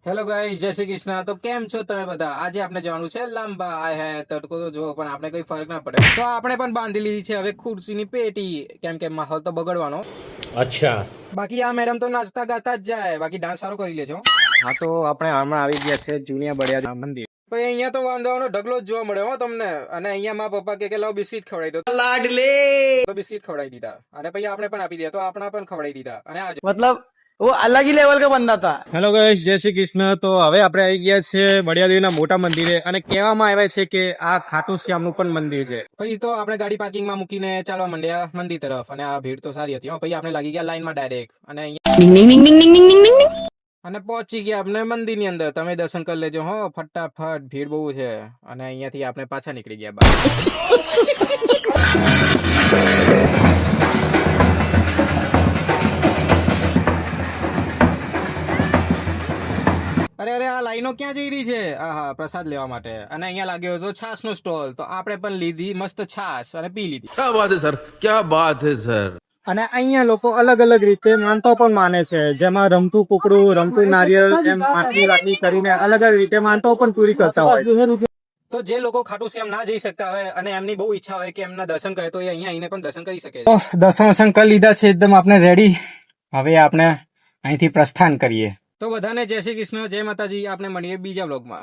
Hello guys, જય શ્રી કૃષ્ણ. તો કેમ છો તમે બધા? આજે આપણે જવાનું છે લાંબા. આય હાય તડકો તો જો પણ આપણે કઈ ફરક ના પડે. તો આપણે પણ બાંધી લીધી છે હવે ખુરશીની પેટી, કેમ કે માહોલ તો બગડવાનો. अच्छा। બાકી આ મેડમ તો નાચતા ગાતા જ જાય, બાકી ડાન્સ સારો કરી લેજો. હા, તો આપણે હમણાં આવી ગયા છે જુનિયા બળિયા મંદિર. ભાઈ અહીંયા તો વાંધાવાનો ઢગલો જ જોવા મળે હો તમને. અને અહીંયા મારા પપ્પા કે લાવ બિસ્કિટ ખવડાવી દો, લાડલે તો બિસ્કિટ ખવડાવી દીધા. અને પછી આપણે પણ આપી દીધા, તો આપણા પણ ખવડાવી દીધા. અને આ मतलब वो अलग ही लेवल का बंदा था। હેલો ગાઈસ, જય શ્રી કૃષ્ણ. તો હવે આપણે આવી ગયા છે બળિયાદેવીના મોટા મંદિરે, અને કહેવામાં આવે છે કે આ ખાટુ શ્યામનું પણ મંદિર છે. પછી તો આપણે ગાડી પાર્કિંગમાં મૂકીને ચાલવા માંડ્યા મંદિર તરફ, અને આ ભીડ તો સારી હતી હો. પછી આપણે લાગી ગયા લાઈનમાં ડાયરેક્ટ, અને અને પહોંચી ગયા આપણે મંદિરની અંદર. તમે દર્શન કરી લેજો હો ફટાફટ, ભીડ બહુ છે. અને અહીંયાથી આપણે પાછા નીકળી ગયા બહાર. અરે આ લાઈનો ક્યાં જઈ રહી છે? આહા, પ્રસાદ લેવા માટે. અને અહીંયા લાગ્યો હતો છાસ નો સ્ટોલ, તો આપણે પણ લીધી મસ્ત છાસ અને પી લીધી. क्या बात है सर, क्या बात है सर। અને અહીંયા લોકો અલગ અલગ રીતે માનતા પણ માને છે, જેમાં રમતું કુકડું, રમતું નારિયેળ, એમ માટલી વાટલી કરીને અલગ અલગ રીતે માનતાઓ પણ પૂરી કરતા હોય. તો જે લોકો ખાટુ શ્યામ ના જઈ શકતા હોય અને એમની બહુ ઈચ્છા હોય કે એમના દર્શન કરે, તો એ અહીંયા આવીને પણ દર્શન કરી શકે છે. દર્શન કરી લીધા છે એકદમ આપણે રેડી. હવે આપણે અહીંથી પ્રસ્થાન કરીએ. તો બધાને જય શ્રી કૃષ્ણ, જય માતાજી. આપણે મળીએ બીજા વ્લોગમાં.